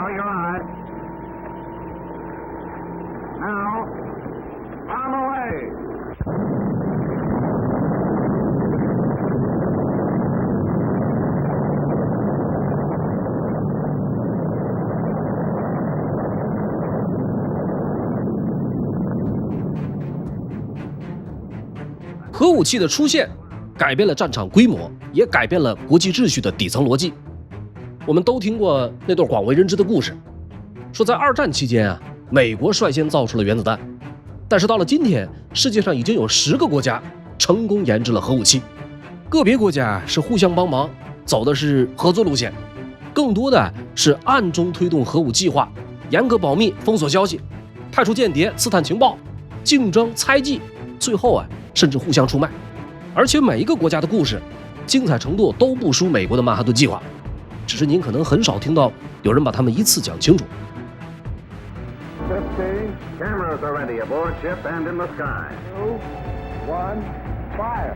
Oh, you're right. Now, on the way. 核武器的出现改变了战场规模，也改变了国际秩序的底层逻辑。我们都听过那段广为人知的故事，说在二战期间啊，美国率先造出了原子弹，但是到了今天，世界上已经有10个国家成功研制了核武器。个别国家是互相帮忙，走的是合作路线，更多的是暗中推动核武计划，严格保密，封锁消息，派出间谍刺探情报，竞争猜忌，最后啊甚至互相出卖。而且每一个国家的故事精彩程度都不输美国的曼哈顿计划，只是您可能很少听到有人把他们一次讲清楚。 50 cameras are ready aboard ship and in the sky. 2, 1, fire.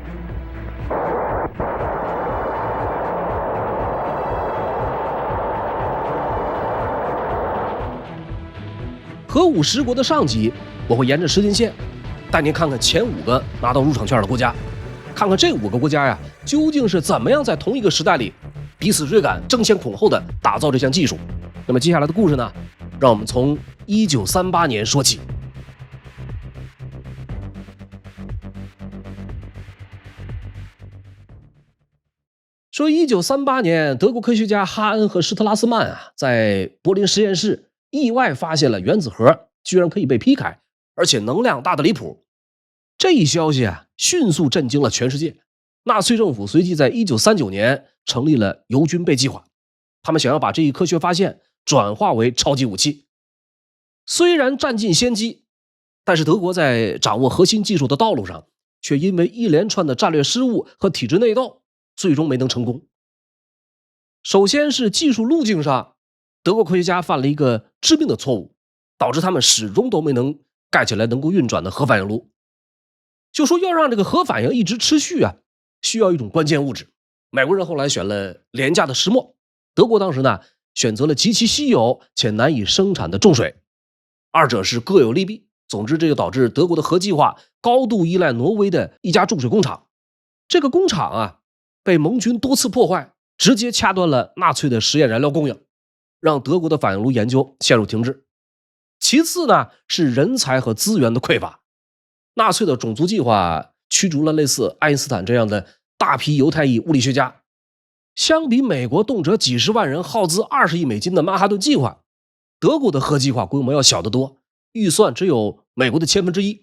核武10国的上集，我会沿着时间线带您看看前5个拿到入场券的国家，看看这5个国家呀，究竟是怎么样在同一个时代里彼此追赶、争先恐后的打造这项技术。那么接下来的故事呢，让我们从1938年说起。说1938年，德国科学家哈恩和施特拉斯曼啊，在柏林实验室意外发现了原子核居然可以被劈開，而且能量大得離譜。這一消息啊，迅速震驚了全世界。納粹政府隨即在1939年成立了游軍備計劃，他們想要把這一科學發現轉化為超級武器。雖然佔盡先機，但是德國在掌握核心技術的道路上，卻因為一連串的戰略失誤和體制內鬥，最終沒能成功。首先是技術路徑上，德國科學家犯了一個致命的錯誤，導致他們始終都沒能蓋起來能夠運轉的核反應爐。就說要讓這個核反應一直持續啊，需要一種關鍵物質。美國人後來選了廉價的石墨，德國當時呢選擇了極其稀有且難以生產的重水，二者是各有利弊。總之，這就導致德國的核計劃高度依賴挪威的一家重水工廠。這個工廠啊被盟軍多次破壞，直接掐斷了納粹的實驗燃料供應，讓德國的反應爐研究陷入停滯。其次呢是人才和資源的匱乏。納粹的種族計劃驅逐了類似愛因斯坦這樣的大批猶太裔物理學家。相比美國動輒幾十萬人、耗資20億美金的曼哈頓計劃，德國的核計劃規模要小得多，預算只有美國的1/1000，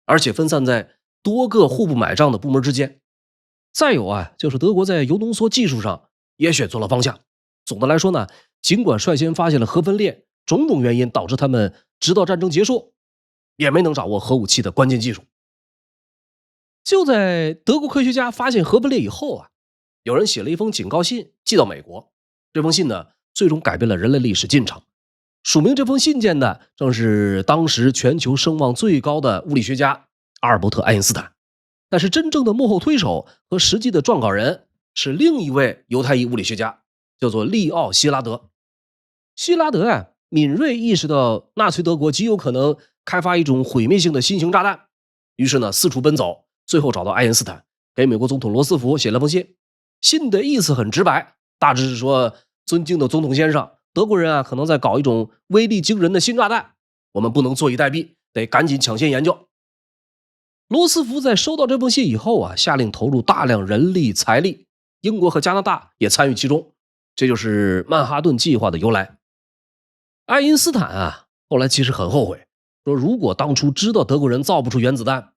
而且分散在多個互不買賬的部門之間。再有啊，就是德國在鈾濃縮技術上也選錯了方向。總的來說呢，儘管率先發現了核分裂，種種原因導致他們直到戰爭結束也沒能掌握核武器的關鍵技術。就在德國科學家發現核分裂以後啊，有人寫了一封警告信寄到美國。這封信呢，最終改變了人類歷史進程。署名這封信件的正是當時全球聲望最高的物理學家阿爾伯特·愛因斯坦。但是真正的幕後推手和實際的撰稿人是另一位猶太裔物理學家，叫做利奧·希拉德。希拉德啊，敏銳意識到納粹德國極有可能開發一種毀滅性的新型炸彈，於是呢四處奔走，最後找到愛因斯坦，給美國總統羅斯福寫了封信。信的意思很直白，大致是說，尊敬的總統先生，德國人啊可能在搞一種威力驚人的新炸彈，我們不能坐以待斃，得趕緊搶先研究。羅斯福在收到這封信以後啊，下令投入大量人力財力，英國和加拿大也參與其中，這就是曼哈頓計劃的由來。愛因斯坦啊，後來其實很後悔，說如果當初知道德國人造不出原子彈，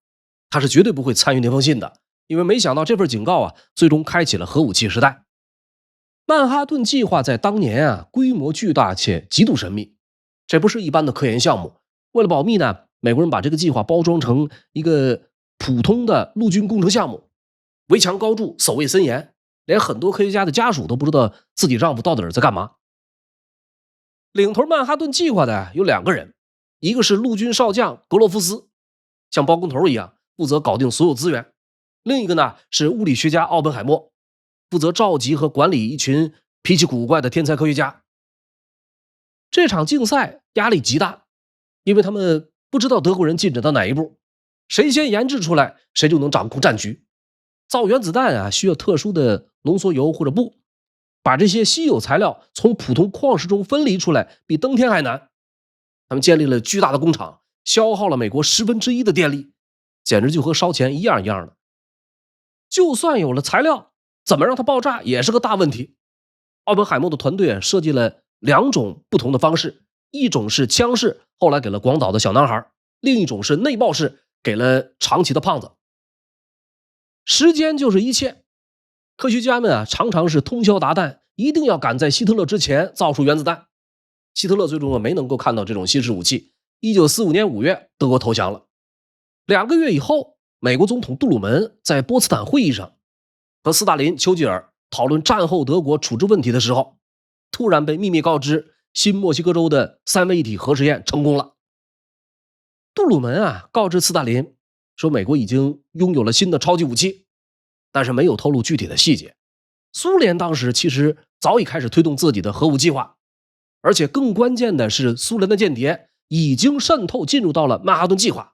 他是絕對不會參與那封信的，因為沒想到這份警告啊，最終開啟了核武器時代。曼哈頓計劃在當年啊，規模巨大且極度神秘，這不是一般的科研項目。為了保密呢，美國人把這個計劃包裝成一個普通的陸軍工程項目，圍牆高築，守衛森嚴，連很多科學家的家屬都不知道自己丈夫到底在幹嘛。領頭曼哈頓計劃的有2個人，一個是陸軍少將格洛夫斯，像包工頭一樣負責搞定所有資源；另一個呢是物理學家奧本海默，負責召集和管理一群脾氣古怪的天才科學家。這場競賽壓力極大，因為他們不知道德國人進展到哪一步，誰先研制出來，誰就能掌控戰局。造原子彈啊，需要特殊的濃縮鈾或者鈽，把這些稀有材料從普通礦石中分離出來，比登天還難。他們建立了巨大的工厂，消耗了美國1/10的電力，簡直就和燒錢一樣一樣的。就算有了材料，怎麼讓它爆炸也是個大問題。奧本海默的团隊設計了2種不同的方式，一種是槍式，後來給了廣島的小男孩；另一種是內爆式，給了長崎的胖子。時間就是一切，科學家们常常是通宵達旦，一定要趕在希特勒之前造出原子彈。希特勒最終沒能夠看到這種新式武器。1945年5月，德國投降了。2個月以後，美國總統杜魯門在波茨坦會議上和斯大林、丘吉爾討論戰後德國處置問題的時候，突然被秘密告知新墨西哥州的3位一體核實驗成功了。杜魯門告知斯大林說，美國已經擁有了新的超級武器，但是沒有透露具體的細節。蘇聯當時其實早已開始推動自己的核武計劃，而且更關鍵的是，蘇聯的間諜已經滲透進入到了曼哈頓計劃。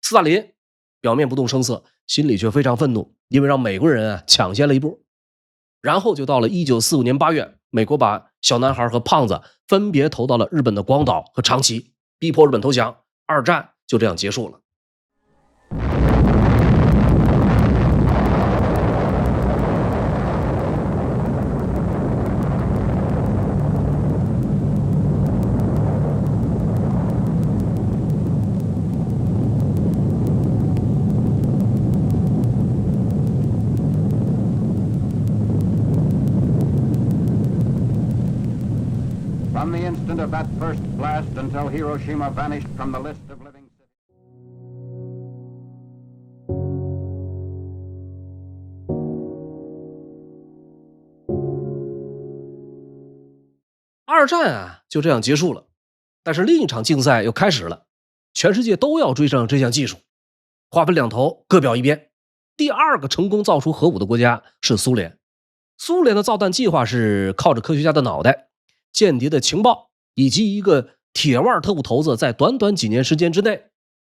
斯大林表面不動聲色，心裡卻非常憤怒，因為讓美國人搶先了一步。然後就到了1945年8月，美國把小男孩和胖子分別投到了日本的廣島和長崎，逼迫日本投降。二戰就這樣結束了。From the instant of that first blast until Hiroshima vanished from the list of living cities. 二戰就這樣結束了，但是另一場競賽又開始了，全世界都要追上這項技術，劃分兩頭，各表一邊。第2個成功造出核武的國家是蘇聯。蘇聯的造彈計劃是靠着科學家的腦袋、間諜的情報以及一個鐵腕特務頭子，在短短幾年時間之內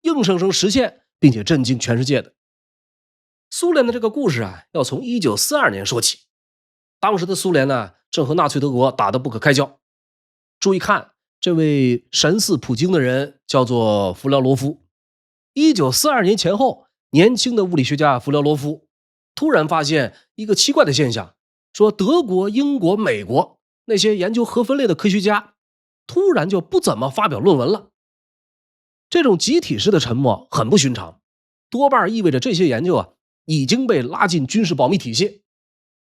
硬生生實現，並且震驚全世界的。蘇聯的這個故事要從1942年說起。當時的蘇聯正和納粹德國打得不可開交。注意看，這位神似普京的人叫做弗廖羅夫。1942年前後，年輕的物理學家弗廖羅夫突然發現一個奇怪的現象，說德國、英國、美國那些研究核分裂的科學家突然就不怎麼發表論文了。這種集體式的沉默很不尋常，多半意味着這些研究已經被拉進軍事保密體系。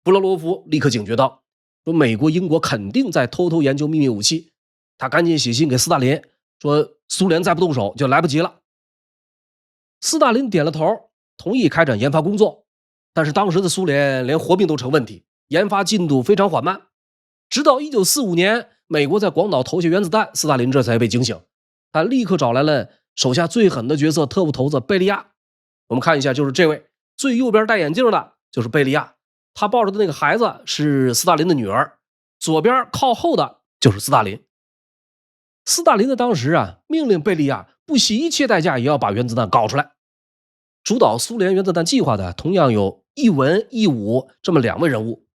弗廖羅夫立刻警覺到，說美國、英國肯定在偷偷研究秘密武器。他趕緊寫信給斯大林，說蘇聯再不動手就來不及了。斯大林點了頭，同意開展研發工作。但是當時的蘇聯連活命都成問題，研發進度非常緩慢。直到1945年，美國在廣島投下原子彈，斯大林這才被警醒。他立刻找來了手下最狠的角色特務頭子貝利亞。我們看一下，就是這位最右邊戴眼鏡的就是貝利亞，他抱着的那個孩子是斯大林的女兒，左邊靠後的就是斯大林。斯大林的當時命令貝利亞不惜一切代價也要把原子彈搞出來。主導蘇聯原子彈計劃的同樣有一文一武這麼2位人物，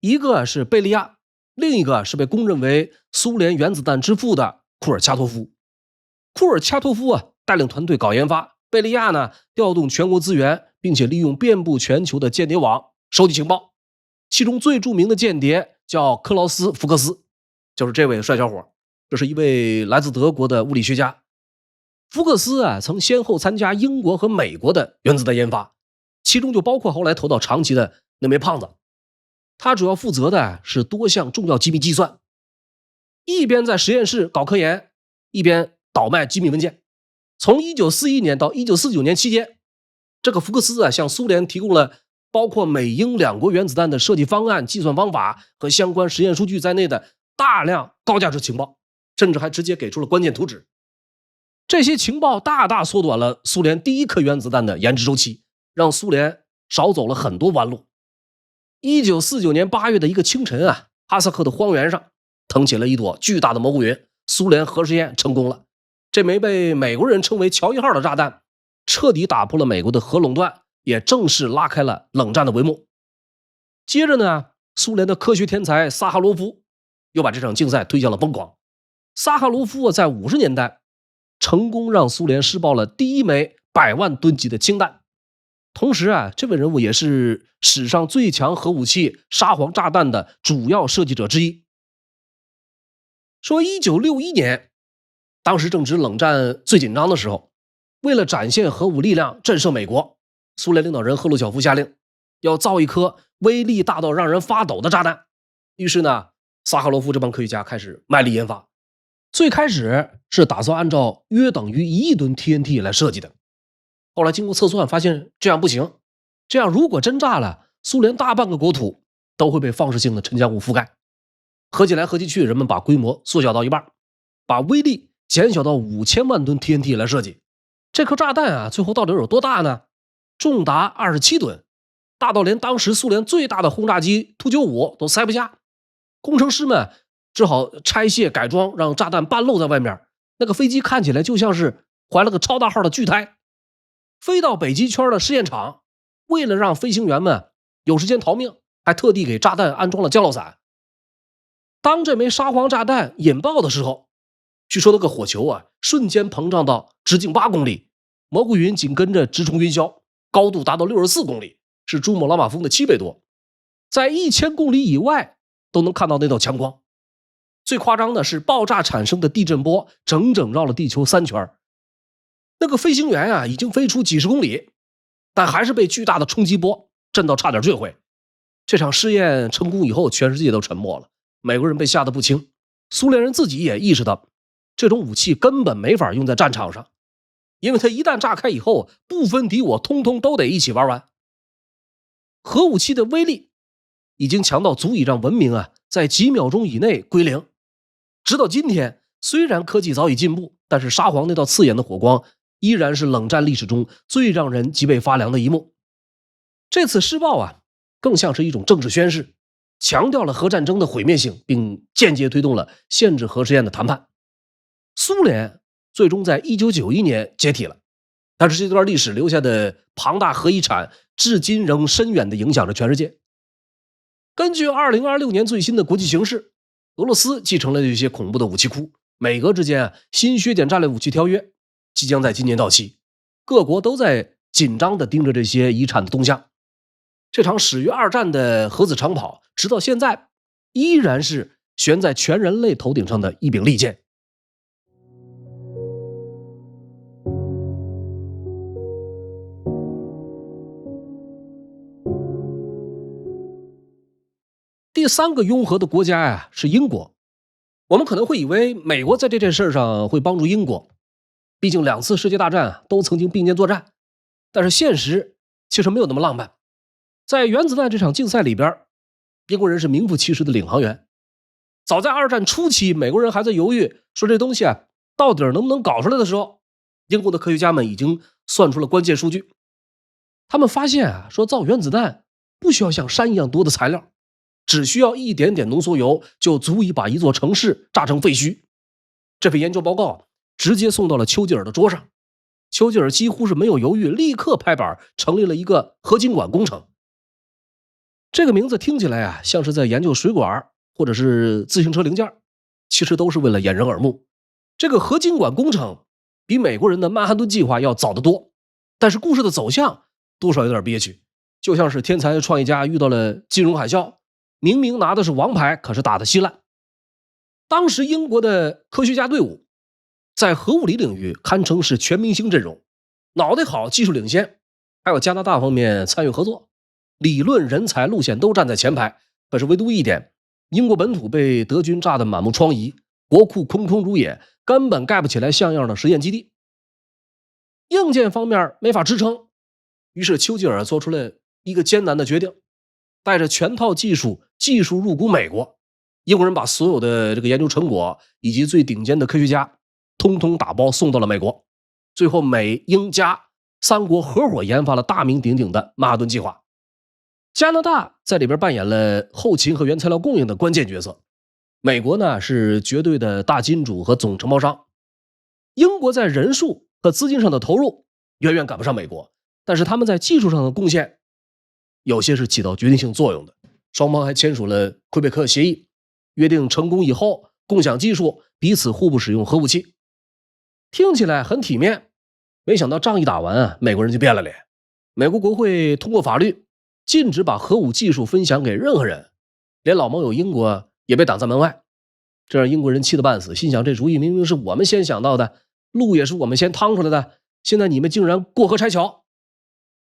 一個是貝利亞，另一個是被公認為蘇聯原子彈之父的庫爾恰托夫。庫爾恰托夫帶領團隊搞研發，貝利亞呢調動全國資源，並且利用遍布全球的間諜網收集情報。其中最著名的間諜叫克勞斯·福克斯，就是這位帥小伙。這是一位來自德國的物理學家。福克斯曾先後參加英國和美國的原子彈研發，其中就包括後來投到長崎的那枚胖子。他主要負責的是多項重要機密計算，一邊在實驗室搞科研，一邊倒賣機密文件。從1941年到1949年期間，這個福克斯向蘇聯提供了包括美英2國原子彈的設計方案、計算方法和相關實驗數據在內的大量高價值情報，甚至還直接给出了關鍵圖紙。這些情報大大縮短了蘇聯第1顆原子彈的研制周期，讓蘇聯少走了很多彎路。1949年8月的一個清晨哈薩克的荒原上，騰起了一朵巨大的蘑菇雲，蘇聯核試驗成功了。這枚被美國人稱為喬伊號的炸彈，徹底打破了美國的核壟斷，也正式拉開了冷戰的帷幕。接着呢，蘇聯的科學天才薩哈羅夫又把這場競賽推向了瘋狂。薩哈罗夫在50年代成功讓蘇聯試爆了第一枚100萬噸级的氢彈。同時啊，這位人物也是史上最強核武器沙皇炸彈的主要設計者之一。說1961年，當時正值冷戰最緊張的时候，為了展現核武力量震懾美國，蘇聯領導人赫魯曉夫下令要造一顆威力大到讓人發抖的炸彈。於是呢，薩哈羅夫這幫科學家開始賣力研發。最開始是打算按照約等於1億噸 TNT 來設計的，後來經過測算發現這樣不行，這樣如果真炸了，蘇聯大半個國土都會被放射性的沉降物覆蓋。合计來合计去，人們把規模縮小到一半，把威力減小到5000萬噸 TNT 来設計。這顆炸彈啊，最後到底有多大呢？重達27噸，大到連當時蘇聯最大的轟炸機突95都塞不下。工程師們只好拆卸改裝，讓炸彈半露在外面。那個飛機看起來就像是懷了個超大號的巨胎。飛到北極圈的試驗場，為了讓飛行員們有時間逃命，還特地給炸彈安裝了降落傘。當這枚沙皇炸彈引爆的時候，據說那個火球啊，瞬間膨脹到直徑8公里，蘑菇雲緊跟着直衝雲霄，高度達到64公里，是珠穆朗瑪峰的7倍多，在1000公里以外都能看到那道强光。最誇張的是，爆炸產生的地震波整整繞了地球3圈。那個飛行員啊，已經飛出幾十公里，但還是被巨大的衝擊波震到差點墜毀。這場試驗成功以後，全世界都沉默了，美國人被嚇得不輕，蘇聯人自己也意識到這種武器根本沒法用在戰場上，因為它一旦炸開以後，不分敌我，通通都得一起玩完。核武器的威力已經強到足以讓文明啊在幾秒鐘以內歸零。直到今天，雖然科技早已進步，但是沙皇那道刺眼的火光依然是冷戰歷史中最讓人脊背發涼的一幕。這次試爆啊，更像是一種政治宣示，強調了核戰爭的毀滅性，並間接推動了限制核試驗的談判。蘇聯最終在1991年解體了，但是這段歷史留下的龐大核遺產至今仍深遠地影響着全世界。根據2026年最新的國際形勢，俄羅斯继承了這些恐怖的武器庫，美俄之間新削減戰略武器條約即將在今年到期，各國都在緊張地盯着這些遺產的動向。這場始於2戰的核子長跑，直到現在依然是懸在全人類頭頂上的一柄利劍。第3个擁核的國家呀，是英國。我們可能會以為美國在這件事上會幫助英國，畢竟2次世界大戰都曾經並肩作戰，但是現實其實沒有那麼浪漫。在原子彈這場競賽裡邊，英國人是名副其實的領航員。早在2戰初期，美國人還在猶豫說這東西啊到底能不能搞出來的時候，英國的科學家們已經算出了關鍵數據。他們發現啊，說造原子彈不需要像山一樣多的材料，只需要一點點濃縮鈾就足以把一座城市炸成廢墟。這份研究報告直接送到了丘吉爾的桌上，丘吉爾幾乎是沒有猶豫，立刻拍板成立了一個合金管工程。這個名字聽起來啊，像是在研究水管或者是自行車零件，其實都是為了掩人耳目。這個合金管工程比美國人的曼哈頓計劃要早得多，但是故事的走向多少有點憋屈，就像是天才創業家遇到了金融海嘯，明明拿的是王牌，可是打得稀爛。當時英國的科學家隊伍在核物理領域堪稱是全明星陣容，腦袋好，技術領先，還有加拿大方面參與合作，理論人才路線都站在前排。可是唯獨一點，英國本土被德軍炸得滿目瘡痍，國庫空空如也，根本蓋不起來像樣的實驗基地。硬件方面沒法支撐，於是丘吉爾做出了一個艱難的決定，帶着全套技術入股美國。英國人把所有的這個研究成果以及最頂尖的科學家通通打包送到了美國。最後美英加3國合夥研發了大名鼎鼎的曼哈頓計劃。加拿大在裡邊扮演了後勤和原材料供應的關鍵角色。美國呢是絕對的大金主和總承包商，英國在人数和資金上的投入遠遠趕不上美国，但是他們在技術上的貢献有些是起到決定性作用的。双方还簽署了魁北克協議，約定成功以後共享技術，彼此互不使用核武器。听起来很体面，没想到仗一打完啊，美国人就变了脸。美国国会通过法律，禁止把核武技術分享給任何人，連老盟友英國也被擋在門外。這讓英國人氣得半死，心想這主意明明是我們先想到的，路也是我們先趟出來的，現在你們竟然過河拆橋。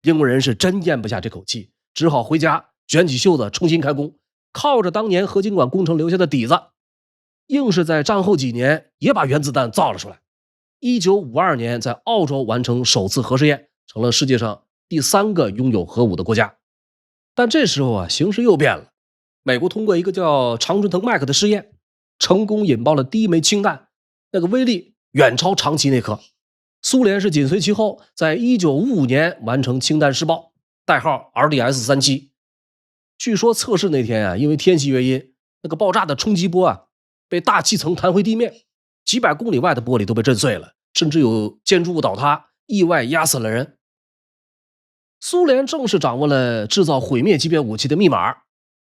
英國人是真咽不下這口氣，只好回家捲起袖子重新開工，靠着當年核經管工程留下的底子，硬是在戰後幾年也把原子彈造了出来。1952年在澳洲完成首次核試驗，成了世界上第3個擁有核武的國家。但這時候啊，形勢又變了。美国通過一個叫常春藤麥克的試驗，成功引爆了第一枚氫彈，那個威力遠超長崎那顆。蘇聯是緊隨其後，在1955年完成氫彈試爆，代號 RDS-37。據說測試那天啊，因為天氣原因，那個爆炸的衝擊波啊，被大氣層彈回地面，幾百公里外的玻璃都被震碎了，甚至有建築物倒塌，意外壓死了人。蘇聯正式掌握了制造毀滅級別武器的密碼，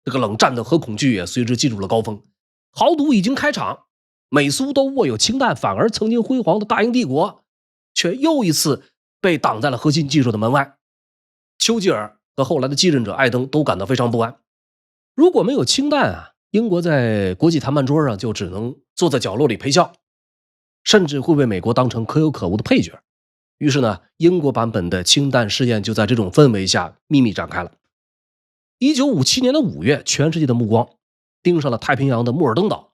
這個冷戰的核恐懼也隨之進入了高峰。豪賭已經開場，美蘇都握有氫彈，反而曾經輝煌的大英帝國卻又一次被擋在了核心技術的門外。丘吉爾和後來的繼任者艾登都感到非常不安。如果沒有氫彈啊，英國在國際談判桌上就只能坐在角落裡陪笑，甚至會被美國當成可有可無的配角。於是呢，英國版本的氫彈試驗就在這種氛圍下秘密展開了。1957年的5月，全世界的目光盯上了太平洋的莫爾登島。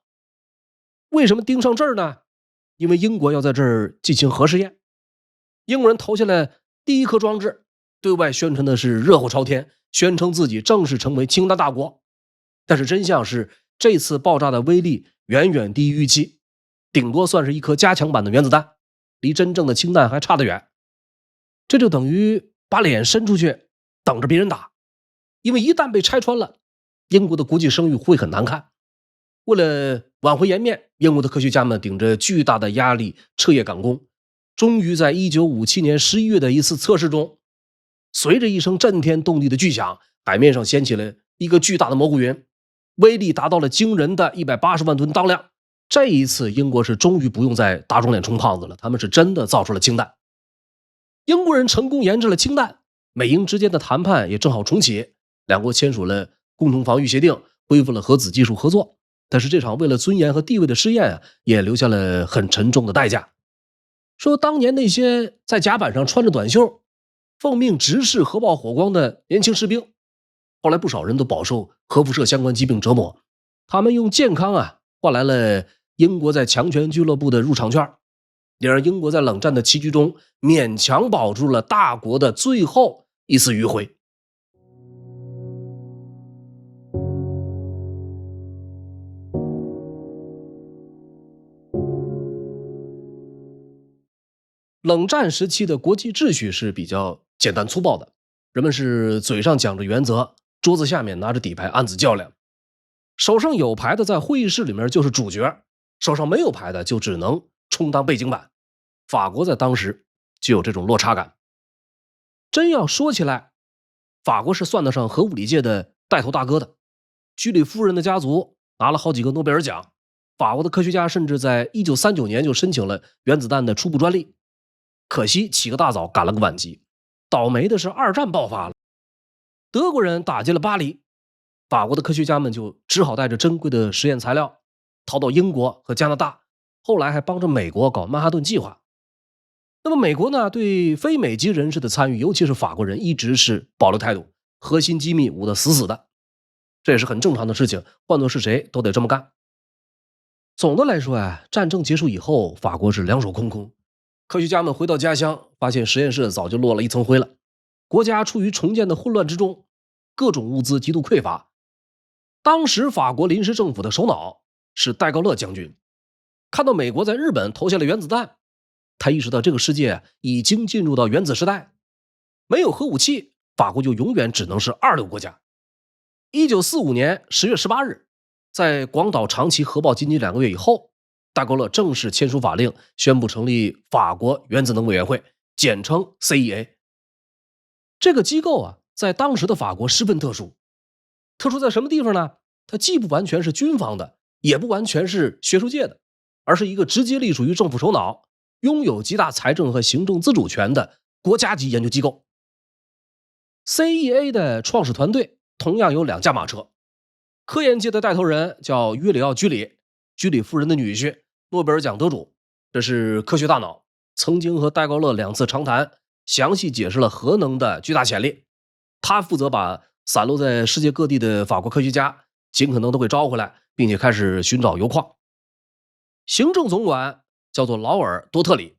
為什麼盯上這兒呢？因為英國要在這兒進行核試驗。英國人投下了第一顆裝置，對外宣傳的是熱火朝天，宣稱自己正式成為氫彈大國。但是真相是，這次爆炸的威力遠遠低於預期，頂多算是一顆加強版的原子彈，離真正的氫彈還差得遠。這就等於把臉伸出去等着別人打，因為一旦被拆穿了，英國的國際聲譽會很難看。為了挽回顏面，英國的科學家們頂着巨大的壓力徹夜趕工，終於在1957年11月的一次測試中，隨着一聲震天動地的巨響，海面上掀起了一個巨大的蘑菇雲，威力達到了驚人的180萬噸當量。這一次英國是終於不用再打腫臉充胖子了，他們是真的造出了氫彈。英國人成功研制了氫彈，美英之間的談判也正好重啟，兩國簽署了共同防禦協定，恢復了核子技術合作。但是這場為了尊嚴和地位的試驗也留下了很沉重的代價。說當年那些在甲板上穿着短袖，奉命直視核爆火光的年輕士兵，後來不少人都饱受核輻射相關疾病折磨，他們用健康換來了英國在強權俱樂部的入場券，也讓英國在冷戰的棋局中勉強保住了大國的最後一絲餘暉。冷戰時期的國際秩序是比較簡單粗暴的，人們是嘴上講着原則，桌子下面拿着底牌暗自較量。手上有牌的在會議室裡面就是主角，手上沒有牌的就只能充當背景板。法國在當時就有這種落差感。真要說起來，法國是算得上核物理界的帶頭大哥的。居里夫人的家族拿了好幾個諾貝爾獎，法國的科學家甚至在1939年就申請了原子彈的初步專利。可惜起個大早趕了個晚集，倒霉的是二戰爆發了，德國人打進了巴黎，法國的科學家們就只好帶着珍貴的實驗材料逃到英國和加拿大，後來還幫着美國搞曼哈頓計劃。那麼美國呢，對非美籍人士的參與，尤其是法國人，一直是保留態度，核心機密捂得死死的，這也是很正常的事情，換作是誰都得這麼幹。總的來说戰爭結束以後，法國是兩手空空。科學家們回到家鄉，發現實驗室早就落了一層灰了。國家處於重建的混亂之中，各種物資極度匱乏。當時法國臨時政府的首腦是戴高樂將軍，看到美國在日本投下了原子彈，他意識到這個世界已經進入到原子時代，沒有核武器，法國就永遠只能是二流國家。1945年10月18日，在廣島、長崎核爆僅僅2個月以後，戴高樂正式簽署法令，宣布成立法國原子能委員會，簡稱 CEA。這個機構啊，在當時的法國十分特殊。特殊在什麼地方呢？它既不完全是軍方的，也不完全是學術界的，而是一個直接隸屬於政府首腦，擁有極大財政和行政自主權的國家級研究機構。CEA 的創始團隊同樣有2駕馬車，科研界的帶頭人叫約里奧·居里，居里夫人的女婿，諾貝爾獎得主，這是科學大腦，曾經和戴高樂2次長談，詳細解釋了核能的巨大潛力。他負責把散落在世界各地的法國科學家尽可能都給招回來，並且開始尋找鈾礦。行政總管叫做勞爾·多特里，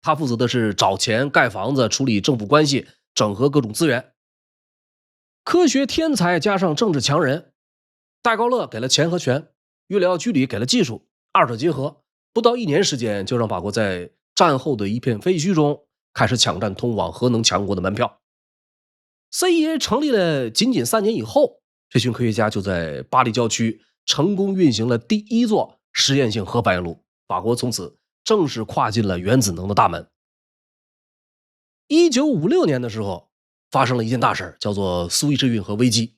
他負責的是找錢、蓋房子、處理政府關係、整合各種資源。科學天才加上政治強人，戴高樂給了錢和權，約里奧·居里給了技術，二者結合，不到1年時間就讓法國在戰後的一片废墟中開始搶占通往核能強國的門票。CEA 成立了僅僅3年以後，這群科學家就在巴黎郊區成功運行了第1座實驗性核反應爐，法國從此正式跨進了原子能的大門。1956年的時候，發生了一件大事，叫做蘇伊士運河危機。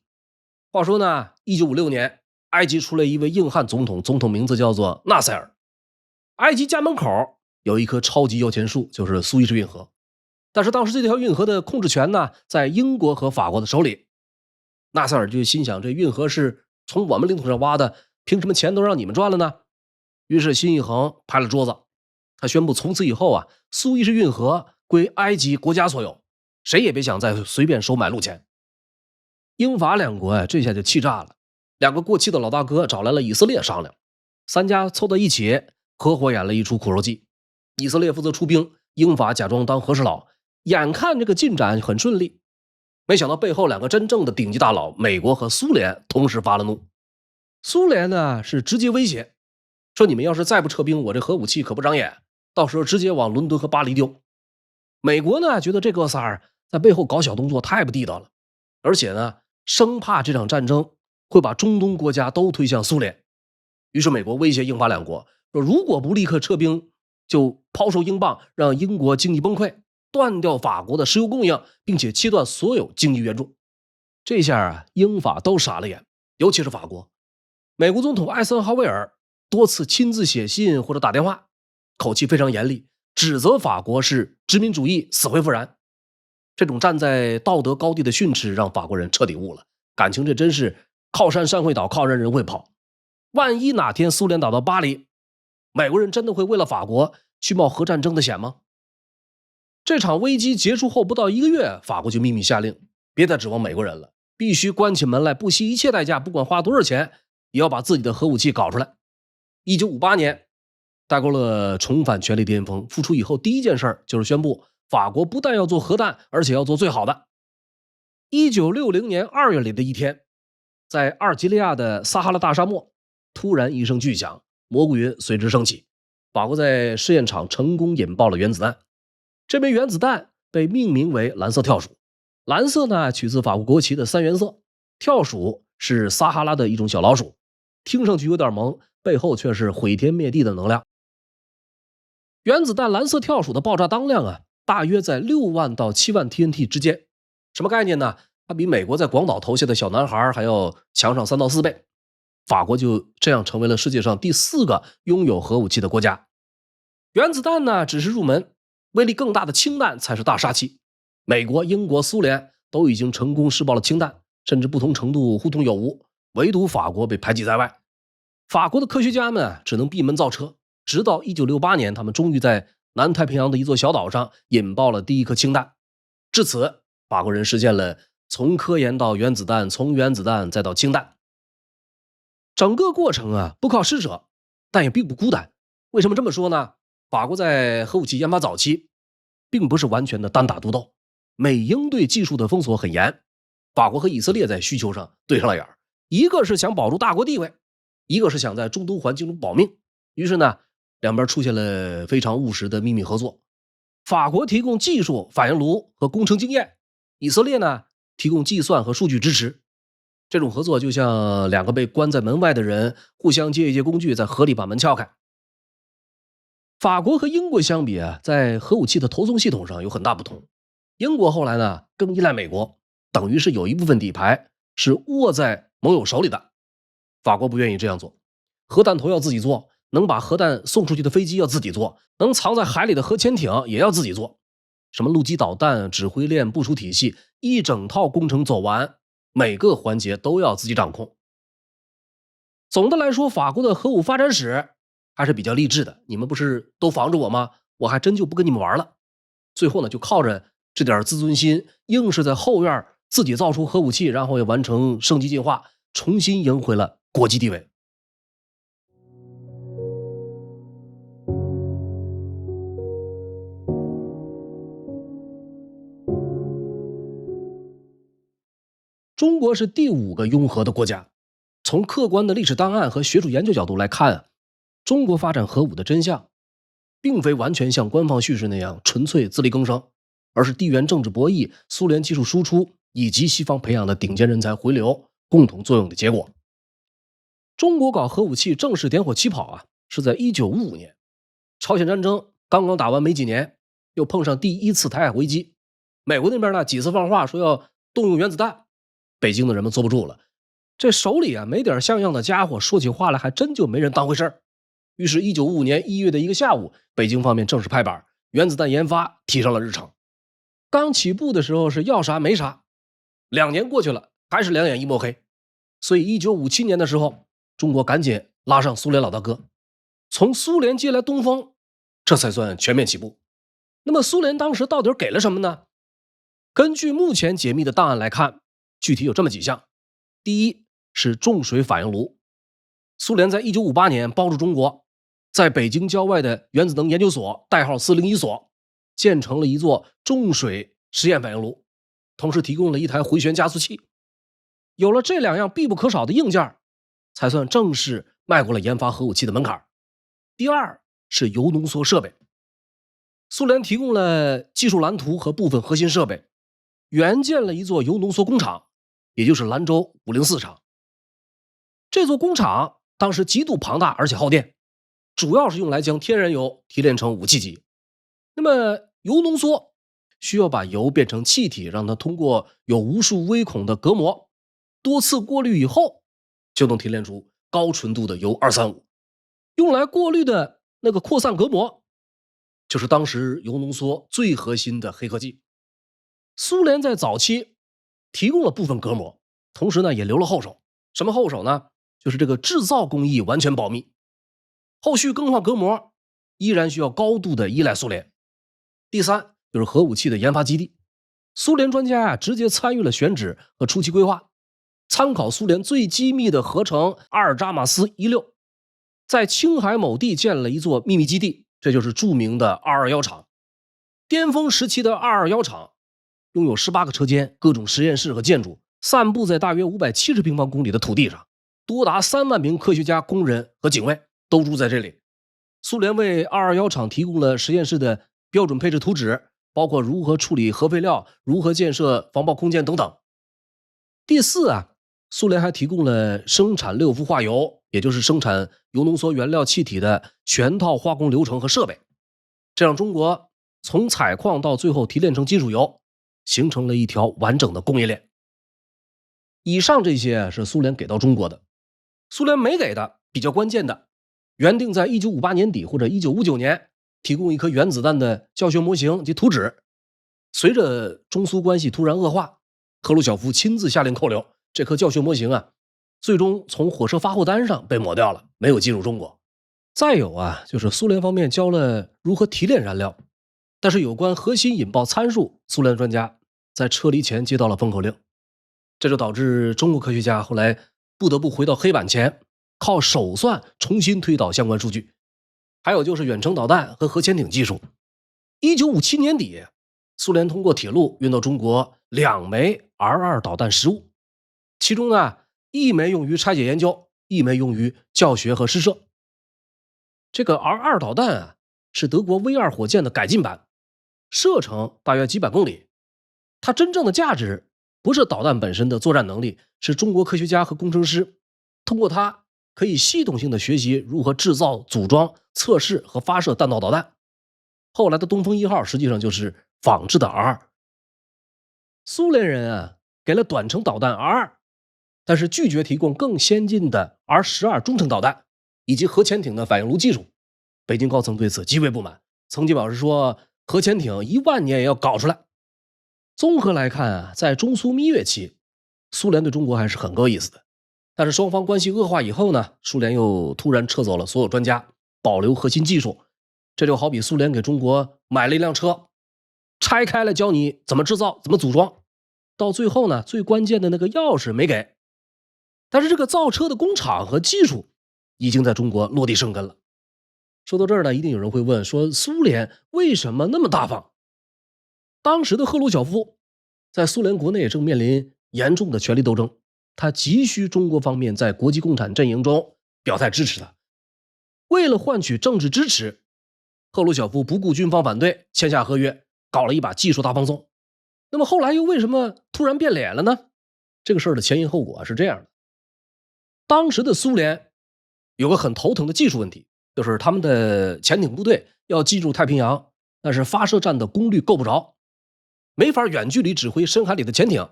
話說呢，1956年，埃及出了一位硬汉總統，總統名字叫做納赛爾。埃及家門口有一棵超级摇錢樹，就是蘇伊士運河。但是當時这條運河的控制權呢，在英國和法國的手裡。納賽爾就心想，這運河是從我們領土上挖的，憑什麼錢都讓你們賺了呢？於是心一橫，拍了桌子，他宣布從此以後啊，蘇伊士運河歸埃及國家所有，誰也別想再隨便收買路錢。英法2國啊，這下就氣炸了。2個過氣的老大哥找來了以色列商量，3家湊到一起，合夥演了一出苦肉計。以色列負責出兵，英法假裝當和事佬，眼看這個進展很順利，沒想到背後2個真正的頂級大佬，美國和蘇聯同時發了怒。蘇聯呢是直接威脅，說你們要是再不撤兵，我這核武器可不長眼，到時候直接往倫敦和巴黎丟。美國呢覺得這哥仨在背後搞小動作太不地道了，而且呢生怕這場戰爭會把中東國家都推向蘇聯。於是美國威脅英法2國說，如果不立刻撤兵，就拋售英鎊，讓英國經濟崩潰，斷掉法國的石油供應，並且切斷所有經濟援助。這下啊，英法都傻了眼，尤其是法國。美國總統艾森豪威爾多次親自寫信或者打電話，口氣非常嚴厲，指責法國是殖民主義死灰復燃。這種站在道德高地的訓斥讓法國人徹底悟了，感情這真是靠山山會倒，靠人人會跑。萬一哪天蘇聯打到巴黎，美國人真的會為了法國去冒核戰爭的險嗎？這場危機結束後不到1個月，法國就秘密下令，別再指望美國人了，必須關起門來，不惜一切代價，不管花多少錢，也要把自己的核武器搞出来。1958年，戴高樂重返权力巔峰，复出以後第一件事就是宣布，法國不但要做核彈，而且要做最好的。1960年2月裡的一天，在阿爾及利亞的撒哈拉大沙漠，突然一聲巨響，蘑菇雲隨之升起，法國在試驗場成功引爆了原子彈。這枚原子彈被命名為藍色跳鼠，藍色呢取自法國國旗的3原色，跳鼠是撒哈拉的一種小老鼠，聽上去有點萌，背後卻是毀天滅地的能量。原子彈藍色跳鼠的爆炸當量啊，大約在6萬到7萬 TNT 之間。什麼概念呢？它比美國在廣島投下的小男孩還要強上3到4倍。法國就這樣成為了世界上第4個擁有核武器的國家。原子彈呢只是入門，威力更大的氫彈才是大杀器。美國、英國、蘇聯都已經成功試爆了氫彈，甚至不同程度互通有無，唯獨法國被排擠在外。法國的科学家們只能闭門造車，直到1968年，他們終于在南太平洋的一座小島上引爆了第1顆氫彈。至此，法國人實現了從科研到原子彈，從原子彈再到氫彈。整個過程啊，不靠施捨，但也並不孤單。為什麼這麼說呢？法國在核武器研發早期，並不是完全的單打獨鬥。美英對技術的封鎖很嚴，法國和以色列在需求上对上了眼兒，一個是想保住大國地位，一個是想在中东環境中保命。於是呢，兩邊出現了非常務實的秘密合作。法國提供技術、反應爐和工程經驗，以色列呢提供計算和數據支持。這種合作就像2個被關在门外的人互相借一借工具，在河裡把門撬開。法國和英国相比啊，在核武器的投送系統上有很大不同。英国后来呢更依赖美国，等于是有一部分底牌是握在盟友手裡的。法国不愿意这樣做，核彈頭要自己做，能把核彈送出去的飛機要自己做，能藏在海裡的核潛艇也要自己做。什麼陸基導彈、指揮鏈、部署體系，一整套工程走完，每個環節都要自己掌控。總的來說，法國的核武發展史還是比較勵志的。你們不是都防着我嗎？我還真就不跟你們玩了。最後呢，就靠着這點自尊心，硬是在後院自己造出核武器，然後也完成升級進化，重新贏回了國際地位。中國是第5個擁核的國家。從客觀的歷史檔案和學術研究角度來看，中國發展核武的真相，並非完全像官方敘事那樣純粹自力更生，而是地緣政治博弈、蘇聯技術輸出以及西方培養的頂尖人才回流共同作用的結果。中國搞核武器正式點火起跑啊，是在1955年，朝鮮戰爭剛剛打完沒幾年，又碰上第1次台海危機，美國那邊呢幾次放話說要動用原子彈，北京的人們坐不住了，這手裡啊沒點像樣的家伙，說起話來還真就没人當回事兒。於是1955年1月的一個下午，北京方面正式拍板，原子彈研發提上了日程。剛起步的時候是要啥沒啥，2年過去了，還是兩眼一抹黑。所以1957年的時候，中國趕緊拉上蘇聯老大哥，從蘇聯借來東風，這才算全面起步。那麼蘇聯當時到底給了什麼呢？根據目前解密的檔案來看，具體有這麼幾項。第一是重水反應爐，蘇聯在1958年幫助中國在北京郊外的原子能研究所代號401所建成了一座重水實驗反應爐，同時提供了一台回旋加速器。有了这2樣必不可少的硬件，才算正式邁過了研發核武器的門檻。第二是鈾濃縮設備，蘇聯提供了技術藍圖和部分核心設備，援建了一座鈾濃縮工廠，也就是蘭州504廠。這座工廠當時極度龐大而且耗電，主要是用來將天然油提煉成武器級。那麼鈾濃縮需要把油變成氣體，讓它通過有無數微孔的隔膜多次過濾以後，就能提煉出高純度的鈾235。用來過濾的那個擴散隔膜，就是當時鈾濃縮最核心的黑科技。蘇聯在早期提供了部分隔膜，同時呢也留了後手。什麼後手呢？就是這個製造工藝完全保密，後續更換隔膜依然需要高度的依賴蘇聯。第三就是核武器的研發基地，蘇聯專家直接參與了選址和初期規劃，參考蘇聯最機密的合成阿爾扎馬斯16，在青海某地建了一座秘密基地，這就是著名的221廠。巔峰時期的221廠擁有18個車間、各種實驗室和建築，散布在大約570平方公里的土地上，多達3萬名科學家、工人和警衛都住在這裡。蘇聯為221廠提供了實驗室的標準配置圖紙，包括如何處理核廢料、如何建設防爆空間等等。第四啊，蘇聯還提供了生產6氟化鈾，也就是生產鈾濃縮原料氣體的全套化工流程和設備，這讓中國從採礦到最後提煉成金屬油，形成了一條完整的供應鏈。以上這些是蘇聯給到中國的，蘇聯沒給的比較關鍵的，原定在1958年底或者1959年提供一顆原子彈的教學模型及圖紙，隨着中蘇關係突然惡化，赫魯曉夫親自下令扣留，這顆教學模型啊，最終從火車發貨單上被抹掉了，沒有進入中國。再有啊，就是蘇聯方面教了如何提煉燃料，但是有關核心引爆參數，蘇聯專家在撤離前接到了封口令，這就導致中國科學家後來不得不回到黑板前，靠手算重新推導相關數據。還有就是遠程導彈和核潛艇技術。1957年底，蘇聯通過鐵路運到中國2枚 R2 導彈實物，其中呢1枚用於拆解研究，1枚用於教學和試射。這個 R2 導彈啊，是德國 V2 火箭的改進版，射程大約幾百公里。它真正的價值不是導彈本身的作戰能力，是中國科學家和工程師通過它可以系統性的學習如何制造、組裝、測試和發射彈道導彈。後來的東風1號實際上就是仿制的 R2。蘇聯人啊給了短程導彈 R2，但是拒絕提供更先進的 R12中程導彈以及核潛艇的反應炉技術。北京高层对此极为不滿，曾经表示说核潛艇10000年也要搞出来。綜合来看啊，在中蘇蜜月期，蘇聯對中國還是很夠意思的。但是雙方關係惡化以後呢，蘇聯又突然撤走了所有專家，保留核心技術。這就好比蘇聯給中國買了一輛車，拆開了教你怎麼制造、怎麼組裝，到最後呢，最關鍵的那個鑰匙沒給。但是這個造車的工廠和技術已經在中國落地生根了。說到這兒呢，一定有人會問說，蘇聯為什麼那麼大方？當時的赫魯曉夫在蘇聯國內也正面臨嚴重的權力鬥爭，他急需中國方面在國際共產陣營中表態支持他。為了換取政治支持，赫魯曉夫不顧軍方反對，簽下合約，搞了一把技術大放送。那麼後來又為什麼突然變臉了呢？這個事兒的前因後果是這樣的。當時的蘇聯有個很頭疼的技術問題，就是他們的潛艇部隊要進入太平洋，但是發射站的功率夠不着，沒法遠距離指揮深海裡的潛艇。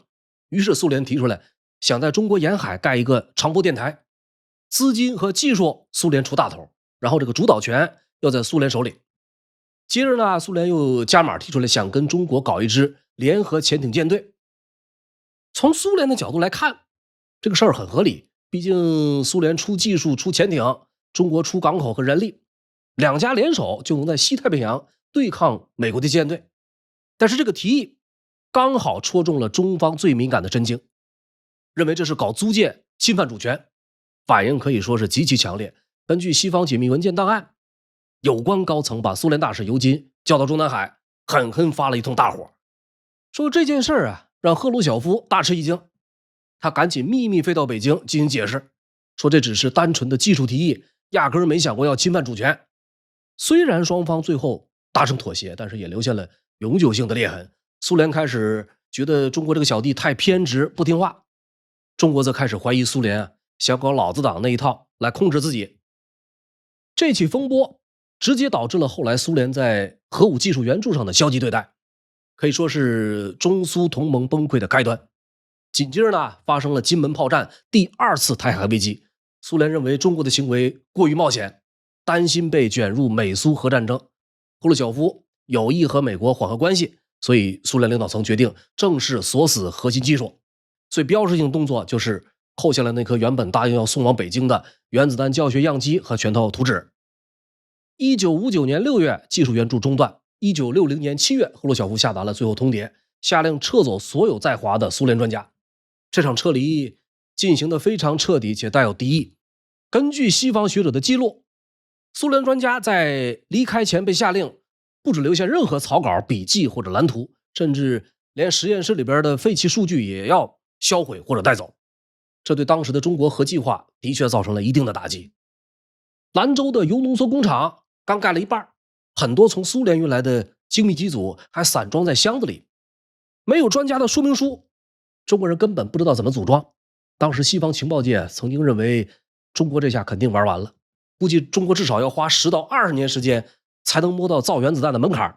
於是蘇聯提出來想在中國沿海蓋一個長波電台，資金和技術蘇聯出大頭，然後這個主導權要在蘇聯手裡。接着呢，蘇聯又加碼提出来想跟中國搞一支聯合潛艇艦隊。從蘇聯的角度來看，這個事兒很合理，畢竟蘇聯出技術、出潛艇，中國出港口和人力，兩家聯手就能在西太平洋對抗美國的艦隊。但是這個提議剛好戳中了中方最敏感的神經，認為這是搞租借、侵犯主權，反應可以說是極其強烈。根據西方解密文件檔案，有關高層把蘇聯大使尤金叫到中南海，狠狠發了一通大火。說這件事啊，讓赫魯曉夫大吃一驚，他趕緊秘密飛到北京進行解釋，說這只是單純的技術提議，壓根沒想過要侵犯主權。雖然雙方最後達成妥協，但是也留下了永久性的裂痕。蘇聯開始覺得中國這個小弟太偏執不聽話，中國則開始懷疑蘇聯想搞老子黨那一套來控制自己。這起風波直接導致了後來蘇聯在核武技術援助上的消極對待，可以說是中蘇同盟崩潰的開端。緊接着呢，發生了金門炮戰第2次台海危機。蘇聯認為中國的行為過於冒險，擔心被捲入美蘇核戰爭。赫魯曉夫有意和美國緩和關係，所以蘇聯領導層決定正式鎖死核心技術。最標誌性動作就是扣下了那顆原本答應要送往北京的原子彈教學樣機和全套圖紙。1959年6月，技術援助中斷。1960年7月，赫魯曉夫下達了最後通牒，下令撤走所有在華的蘇聯專家。這場撤離進行得非常徹底且帶有敵意。根據西方學者的記錄，蘇聯專家在離開前被下令不准留下任何草稿、筆記或者藍圖，甚至連實驗室裡邊的廢棄數據也要銷毀或者帶走。這對當時的中國核計劃的確造成了一定的打擊。蘭州的鈾濃縮工廠剛蓋了一半，很多從蘇聯運來的精密機組還散裝在箱子裡，沒有專家的說明書，中國人根本不知道怎麼組裝。當時西方情報界曾經認為中國這下肯定玩完了，估計中國至少要花10到20年時間才能摸到造原子彈的門檻。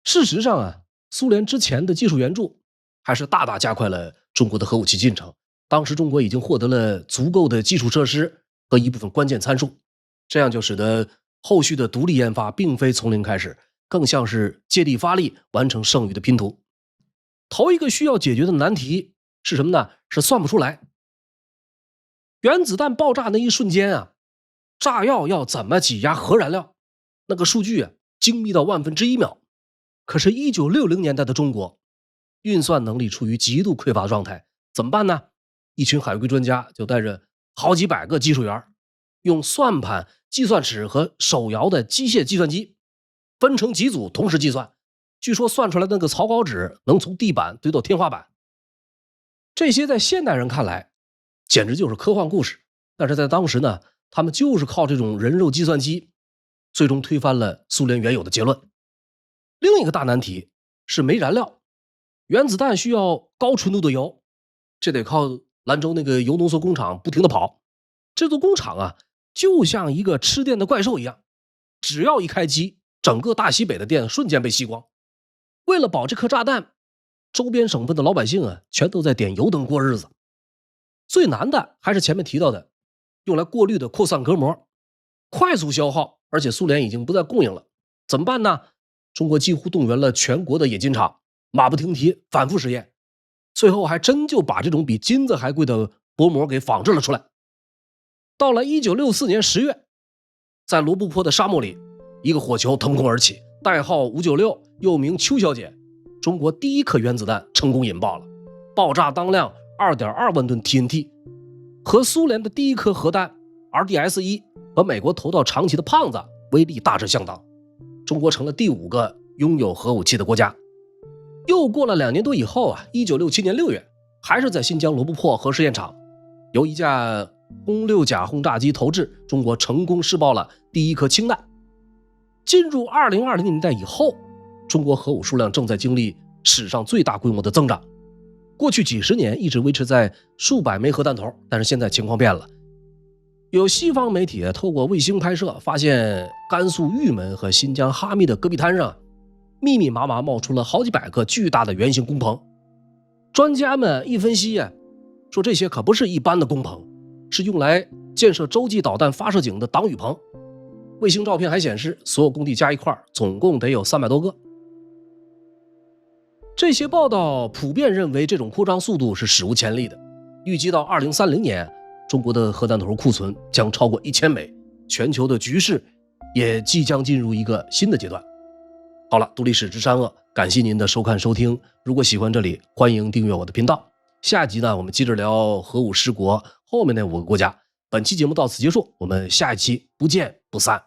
事實上啊，蘇聯之前的技術援助還是大大加快了中國的核武器进程。當時中國已經獲得了足夠的基礎設施和一部分關鍵參數，這樣就使得後續的獨立研發並非從零開始，更像是借力發力，完成剩餘的拼圖。頭一個需要解決的難題是什麼呢？是算不出來。原子彈爆炸那一瞬間啊，炸藥要怎麼擠壓核燃料，那個數據啊，精密到1/1000秒。可是1960年代的中國，運算能力處於極度匱乏狀態，怎麼辦呢？一群海歸專家就帶着好幾百個技術員，用算盤、計算尺和手搖的機械計算機分成幾組同時計算，據說算出來那個草稿紙能從地板堆到天花板。這些在現代人看來簡直就是科幻故事，但是在当時呢，他們就是靠這種人肉計算機最終推翻了蘇聯原有的結論。另一個大难題是没燃料。原子彈需要高純度的铀，這得靠蘭州那個铀濃縮工廠不停地跑。這座工廠啊，就像一個吃電的怪獸一樣，只要一開機，整個大西北的電瞬間被吸光。為了保這顆炸彈，周邊省份的老百姓啊，全都在點油燈過日子。最難的還是前面提到的用来過濾的擴散隔膜，快速消耗，而且蘇联已经不再供應了，怎麼辦呢？中國几乎動員了全国的冶金廠，馬不停蹄反覆實驗，最後還真就把這種比金子還貴的薄膜給仿制了出来。到了1964年10月，在罗布泊的沙漠裡，一個火球腾空而起，代號596，又名邱小姐，中國第一顆原子彈成功引爆了，爆炸當量2.2万噸 TNT， 和蘇聯的第一顆核彈 RDS-1 和美國投到長崎的胖子威力大致相當，中國成了第5個擁有核武器的國家。又過了2年多以後啊，1967年6月，還是在新疆罗布泊核試驗場，由一架轰6甲轟炸機投掷，中国成功試爆了第一顆氢彈。進入2020年代以後，中国核武數量正在經歷史上最大規模的增長。过去幾十年一直維持在數百枚核彈頭，但是現在情況變了。有西方媒體透過衛星拍攝，發現甘肅玉門和新疆哈密的戈壁灘上密密麻麻冒出了好幾百個巨大的圓形工棚。專家們一分析說这些可不是一般的工棚，是用來建設洲際導彈發射井的擋雨棚。衛星照片還顯示，所有工地加一塊總共得有300多個。這些報道普遍認為這種擴張速度是史無前例的，預計到2030年，中國的核彈頭庫存將超過1000枚，全球的局勢也即將進入一個新的階段。好了，讀歷史知善惡，感謝您的收看收聽。如果喜歡這裡，歡迎訂閱我的頻道。下集呢，我們接着聊核武失國後面那5個國家。本期節目到此結束，我們下一期不見不散。